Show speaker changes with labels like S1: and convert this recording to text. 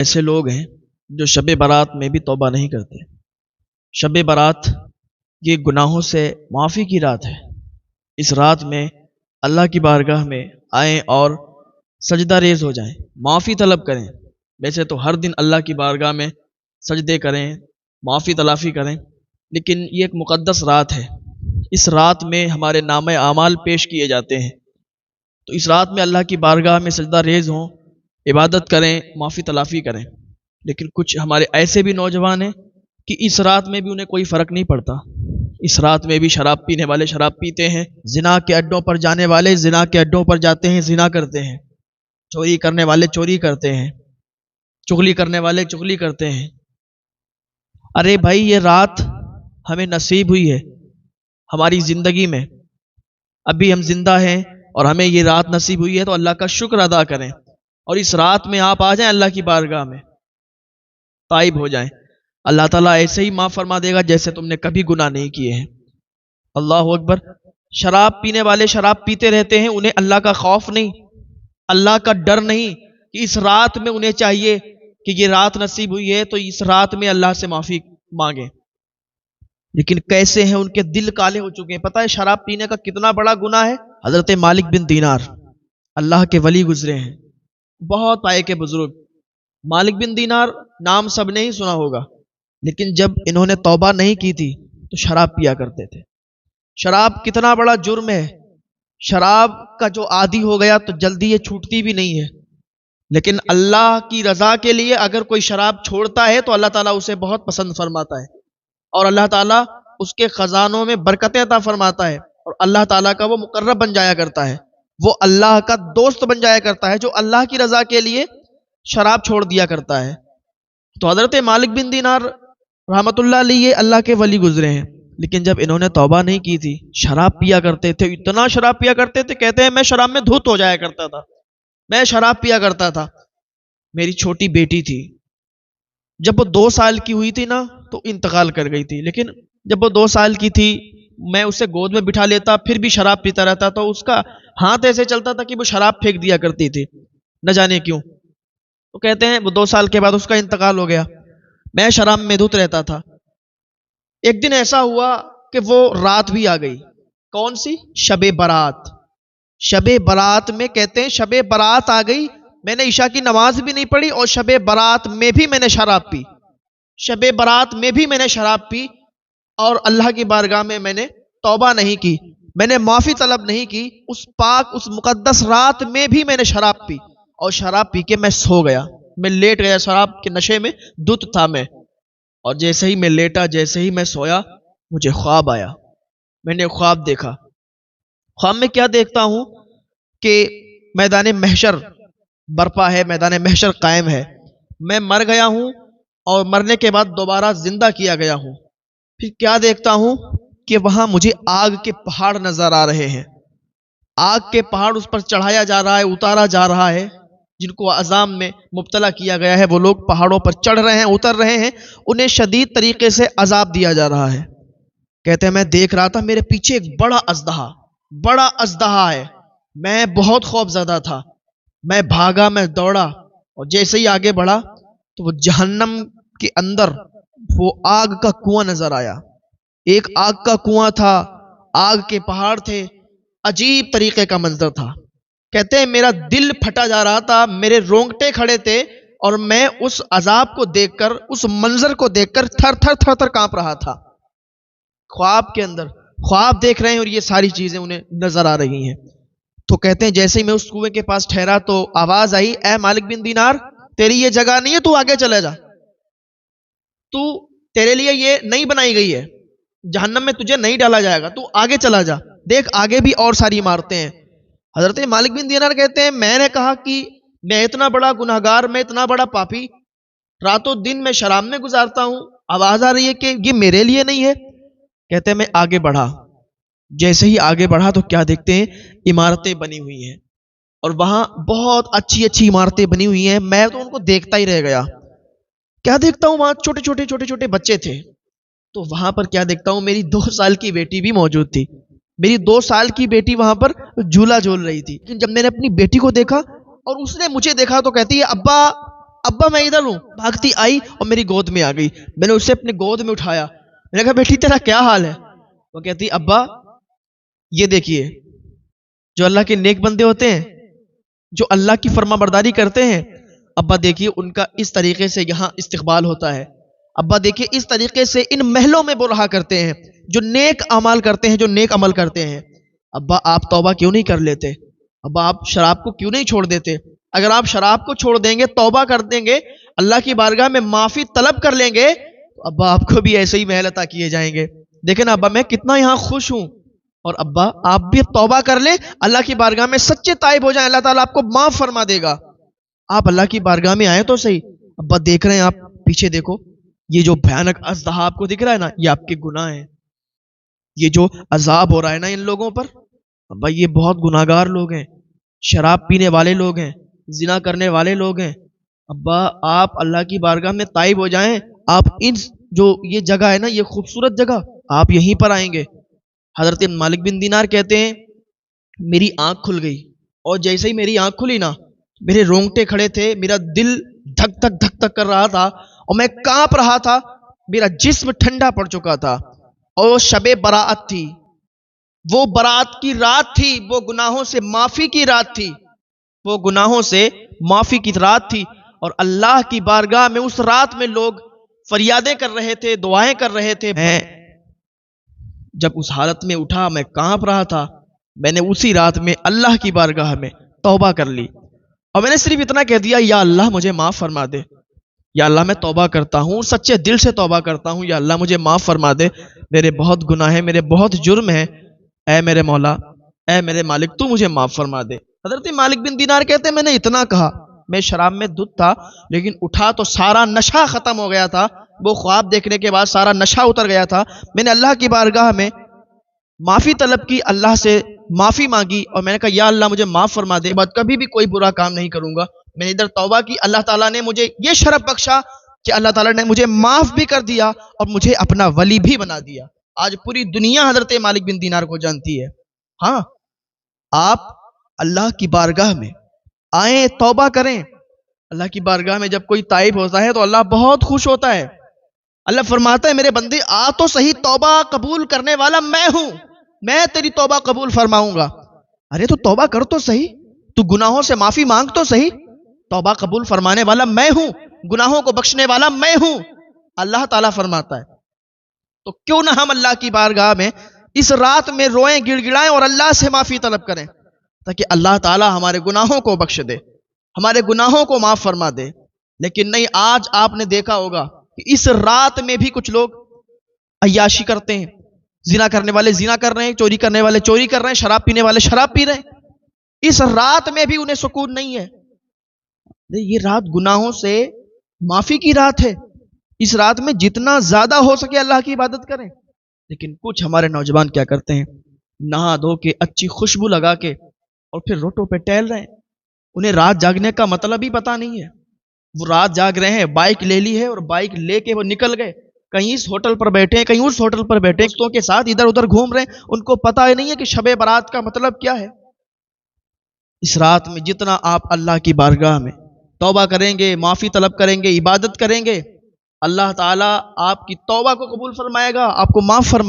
S1: ایسے لوگ ہیں جو شب برات میں بھی توبہ نہیں کرتے۔ شب برات یہ گناہوں سے معافی کی رات ہے۔ اس رات میں اللہ کی بارگاہ میں آئیں اور سجدہ ریز ہو جائیں، معافی طلب کریں۔ ویسے تو ہر دن اللہ کی بارگاہ میں سجدے کریں، معافی تلافی کریں، لیکن یہ ایک مقدس رات ہے۔ اس رات میں ہمارے نامہ اعمال پیش کیے جاتے ہیں، تو اس رات میں اللہ کی بارگاہ میں سجدہ ریز ہوں، عبادت کریں، معافی تلافی کریں۔ لیکن کچھ ہمارے ایسے بھی نوجوان ہیں کہ اس رات میں بھی انہیں کوئی فرق نہیں پڑتا۔ اس رات میں بھی شراب پینے والے شراب پیتے ہیں، زنا کے اڈوں پر جانے والے زنا کے اڈوں پر جاتے ہیں، زنا کرتے ہیں، چوری کرنے والے چوری کرتے ہیں، چغلی کرنے والے چغلی کرتے ہیں۔ ارے بھائی، یہ رات ہمیں نصیب ہوئی ہے ہماری زندگی میں، ابھی ہم زندہ ہیں اور ہمیں یہ رات نصیب ہوئی ہے، تو اللہ کا شکر ادا کریں اور اس رات میں آپ آ جائیں اللہ کی بارگاہ میں، تائب ہو جائیں۔ اللہ تعالیٰ ایسے ہی معاف فرما دے گا جیسے تم نے کبھی گناہ نہیں کیے ہیں۔ اللہ اکبر۔ شراب پینے والے شراب پیتے رہتے ہیں، انہیں اللہ کا خوف نہیں، اللہ کا ڈر نہیں کہ اس رات میں انہیں چاہیے کہ یہ رات نصیب ہوئی ہے تو اس رات میں اللہ سے معافی مانگیں۔ لیکن کیسے ہیں ان کے دل کالے ہو چکے ہیں۔ پتہ ہے شراب پینے کا کتنا بڑا گناہ ہے؟ حضرت مالک بن دینار اللہ کے ولی گزرے ہیں، بہت پائے کے بزرگ۔ مالک بن دینار نام سب نے ہی سنا ہوگا، لیکن جب انہوں نے توبہ نہیں کی تھی تو شراب پیا کرتے تھے۔ شراب کتنا بڑا جرم ہے، شراب کا جو عادی ہو گیا تو جلدی یہ چھوٹتی بھی نہیں ہے، لیکن اللہ کی رضا کے لیے اگر کوئی شراب چھوڑتا ہے تو اللہ تعالیٰ اسے بہت پسند فرماتا ہے، اور اللہ تعالیٰ اس کے خزانوں میں برکتیں عطا فرماتا ہے، اور اللہ تعالیٰ کا وہ مقرب بن جایا کرتا ہے، وہ اللہ کا دوست بن جایا کرتا ہے جو اللہ کی رضا کے لیے شراب چھوڑ دیا کرتا ہے۔ تو حضرت مالک بن دینار رحمت اللہ علیہ اللہ کے ولی گزرے ہیں، لیکن جب انہوں نے توبہ نہیں کی تھی، شراب پیا کرتے تھے، اتنا شراب پیا کرتے تھے، کہتے ہیں میں شراب میں دھت ہو جایا کرتا تھا، میں شراب پیا کرتا تھا۔ میری چھوٹی بیٹی تھی، جب وہ 2 سال کی ہوئی تھی نا تو انتقال کر گئی تھی، لیکن جب وہ 2 سال کی تھی میں اسے گود میں بٹھا لیتا، پھر بھی شراب پیتا رہتا، تو اس کا ہاتھ ایسے چلتا تھا کہ وہ شراب پھینک دیا کرتی تھی، نہ جانے کیوں۔ تو کہتے ہیں وہ 2 سال کے بعد اس کا انتقال ہو گیا، میں شراب میں دھت رہتا تھا۔ ایک دن ایسا ہوا کہ وہ رات بھی آ گئی، کون سی؟ شب برات۔ شب برات میں کہتے ہیں شب برات آ گئی، میں نے عشاء کی نماز بھی نہیں پڑھی اور شب برات میں بھی میں نے شراب پی، شب برات میں بھی میں نے شراب پی، اور اللہ کی بارگاہ میں نے توبہ نہیں کی، میں نے معافی طلب نہیں کی۔ اس پاک اس مقدس رات میں بھی میں نے شراب پی، اور شراب پی کے میں سو گیا، میں لیٹ گیا، شراب کے نشے میں دھت تھا میں، اور جیسے ہی میں لیٹا، جیسے ہی میں سویا، مجھے خواب آیا، میں نے خواب دیکھا۔ خواب میں کیا دیکھتا ہوں کہ میدان محشر برپا ہے، میدان محشر قائم ہے، میں مر گیا ہوں اور مرنے کے بعد دوبارہ زندہ کیا گیا ہوں۔ پھر کیا دیکھتا ہوں کہ وہاں مجھے آگ کے پہاڑ نظر آ رہے ہیں، آگ کے پہاڑ اس پر چڑھایا جا رہا ہے، اتارا جا رہا ہے، جن کو عذاب میں مبتلا کیا گیا ہے وہ لوگ پہاڑوں پر چڑھ رہے ہیں، اتر رہے ہیں، انہیں شدید طریقے سے عذاب دیا جا رہا ہے۔ کہتے ہیں میں دیکھ رہا تھا، میرے پیچھے ایک بڑا اژدہا ہے، میں بہت خوف زدہ تھا، میں بھاگا، میں دوڑا، اور جیسے ہی آگے بڑھا تو وہ جہنم کے اندر وہ آگ کا کنواں نظر آیا، ایک آگ کا کنواں تھا، آگ کے پہاڑ تھے، عجیب طریقے کا منظر تھا۔ کہتے ہیں میرا دل پھٹا جا رہا تھا، میرے رونگٹے کھڑے تھے، اور میں اس عذاب کو دیکھ کر، اس منظر کو دیکھ کر تھر تھر کانپ رہا تھا۔ خواب کے اندر خواب دیکھ رہے ہیں اور یہ ساری چیزیں انہیں نظر آ رہی ہیں۔ تو کہتے ہیں جیسے ہی میں اس کنویں کے پاس ٹھہرا تو آواز آئی، اے مالک بن دینار، تیری یہ جگہ نہیں ہے، تو آگے چلے جا، تو تیرے لیے یہ نہیں بنائی گئی ہے، جہنم میں تجھے نہیں ڈالا جائے گا، تو آگے چلا جا، دیکھ آگے بھی اور ساری عمارتیں ہیں۔ حضرت مالک بن دینار کہتے ہیں میں نے کہا کہ میں اتنا بڑا گناہگار، میں اتنا بڑا پاپی، راتوں دن میں شراب میں گزارتا ہوں، آواز آ رہی ہے کہ یہ میرے لیے نہیں ہے۔ کہتے ہیں میں آگے بڑھا، جیسے ہی آگے بڑھا تو کیا دیکھتے ہیں، عمارتیں بنی ہوئی ہیں، اور وہاں بہت اچھی عمارتیں بنی ہوئی ہیں، میں تو ان کو دیکھتا ہی رہ گیا۔ کیا دیکھتا ہوں وہاں چھوٹے بچے تھے، تو وہاں پر کیا دیکھتا ہوں، میری 2 سال کی بیٹی بھی موجود تھی، میری 2 سال کی بیٹی وہاں پر جھولا جھول رہی تھی۔ لیکن جب میں نے اپنی بیٹی کو دیکھا اور اس نے مجھے دیکھا تو کہتی ہے ابا ابا میں ادھر ہوں، بھاگتی آئی اور میری گود میں آ گئی. میں نے اسے اپنے گود میں اٹھایا. میں نے کہا بیٹی تیرا کیا حال ہے؟ وہ کہتی ابا یہ دیکھیے جو اللہ کے نیک بندے ہوتے ہیں، جو اللہ کی فرما برداری کرتے ہیں، ابا دیکھیے ان کا اس طریقے سے یہاں استقبال ہوتا ہے. ابا دیکھیے اس طریقے سے ان محلوں میں وہ رہا کرتے ہیں جو نیک اعمال کرتے ہیں، جو نیک عمل کرتے ہیں. ابا آپ توبہ کیوں نہیں کر لیتے؟ ابا آپ شراب کو کیوں نہیں چھوڑ دیتے؟ اگر آپ شراب کو چھوڑ دیں گے، توبہ کر دیں گے، اللہ کی بارگاہ میں معافی طلب کر لیں گے، تو ابا آپ کو بھی ایسے ہی محل عطا کیے جائیں گے. دیکھیں نا ابا میں کتنا یہاں خوش ہوں. اور ابا آپ بھی توبہ کر لیں، اللہ کی بارگاہ میں سچے تائب ہو جائیں، اللہ تعالیٰ آپ کو معاف فرما دے گا. آپ اللہ کی بارگاہ میں آئے تو صحیح. ابا دیکھ رہے ہیں آپ پیچھے دیکھو، یہ جو بھیانک اژدہا آپ کو دکھ رہا ہے نا، یہ آپ کے گناہ ہیں. یہ جو عذاب ہو رہا ہے نا ان لوگوں پر، ابا یہ بہت گناہگار لوگ ہیں، شراب پینے والے لوگ ہیں، زنا کرنے والے لوگ ہیں. ابا آپ اللہ کی بارگاہ میں تائب ہو جائیں. آپ ان جو یہ جگہ ہے نا، یہ خوبصورت جگہ، آپ یہیں پر آئیں گے. حضرت مالک بن دینار کہتے ہیں میری آنکھ کھل گئی، اور جیسے ہی میری آنکھ کھلی نا، میرے رونگٹے کھڑے تھے، میرا دل دھک دھک دھک دھک کر رہا تھا اور میں کانپ رہا تھا. میرا جسم ٹھنڈا پڑ چکا تھا. اور شب برات تھی، وہ برات کی رات تھی، وہ گناہوں سے معافی کی رات تھی، وہ گناہوں سے معافی کی رات تھی. اور اللہ کی بارگاہ میں اس رات میں لوگ فریادیں کر رہے تھے، دعائیں کر رہے تھے. میں جب اس حالت میں اٹھا، میں کانپ رہا تھا، میں نے اسی رات میں اللہ کی بارگاہ میں توبہ کر لی. اور میں نے صرف اتنا کہہ دیا یا اللہ مجھے معاف فرما دے، یا اللہ میں توبہ کرتا ہوں، سچے دل سے توبہ کرتا ہوں، یا اللہ مجھے معاف فرما دے، میرے بہت گناہ ہیں، میرے بہت جرم ہیں، اے میرے مولا، اے میرے مالک تو مجھے معاف فرما دے. حضرت مالک بن دینار کہتے ہیں میں نے اتنا کہا، میں شراب میں دھت تھا، لیکن اٹھا تو سارا نشہ ختم ہو گیا تھا. وہ خواب دیکھنے کے بعد سارا نشہ اتر گیا تھا. میں نے اللہ کی بارگاہ میں معافی طلب کی، اللہ سے معافی مانگی، اور میں نے کہا یا اللہ مجھے معاف فرما دے، بعد کبھی بھی کوئی برا کام نہیں کروں گا. میں نے ادھر توبہ کی، اللہ تعالیٰ نے مجھے یہ شرف بخشا کہ اللہ تعالیٰ نے مجھے معاف بھی کر دیا اور مجھے اپنا ولی بھی بنا دیا. آج پوری دنیا حضرت مالک بن دینار کو جانتی ہے. ہاں آپ اللہ کی بارگاہ میں آئیں، توبہ کریں. اللہ کی بارگاہ میں جب کوئی تائب ہوتا ہے تو اللہ بہت خوش ہوتا ہے. اللہ فرماتا ہے میرے بندے آ تو صحیح، توبہ قبول کرنے والا میں ہوں، میں تیری توبہ قبول فرماؤں گا. ارے تو توبہ کر تو صحیح، تو گناہوں سے معافی مانگ تو صحیح. توبہ قبول فرمانے والا میں ہوں، گناہوں کو بخشنے والا میں ہوں، اللہ تعالیٰ فرماتا ہے. تو کیوں نہ ہم اللہ کی بارگاہ میں اس رات میں روئیں، گڑ گڑائیں اور اللہ سے معافی طلب کریں، تاکہ اللہ تعالیٰ ہمارے گناہوں کو بخش دے، ہمارے گناہوں کو معاف فرما دے. لیکن نہیں، آج آپ نے دیکھا ہوگا کہ اس رات میں بھی کچھ لوگ عیاشی کرتے ہیں، زنا کرنے والے زنا کر رہے ہیں، چوری کرنے والے چوری کر رہے ہیں، شراب پینے والے شراب پی رہے ہیں. اس رات میں بھی انہیں سکون نہیں ہے. یہ رات گناہوں سے معافی کی رات ہے. اس رات میں جتنا زیادہ ہو سکے اللہ کی عبادت کریں. لیکن کچھ ہمارے نوجوان کیا کرتے ہیں، نہا دھو کے اچھی خوشبو لگا کے اور پھر روٹوں پہ ٹہل رہے ہیں. انہیں رات جاگنے کا مطلب ہی پتا نہیں ہے. وہ رات جاگ رہے ہیں، بائک لے لی ہے اور بائک لے کے وہ نکل گئے، کہیں اس ہوٹل پر بیٹھے ہیں، کہیں اس ہوٹل پر بیٹھے ہیں، دوستوں کے ساتھ ادھر ادھر گھوم رہے ہیں. ان کو پتا ہی نہیں ہے کہ شب برات کا مطلب کیا ہے. اس رات میں جتنا آپ اللہ کی بارگاہ میں توبہ کریں گے، معافی طلب کریں گے، عبادت کریں گے، اللہ تعالیٰ آپ کی توبہ کو قبول فرمائے گا، آپ کو معاف فرمائے گا.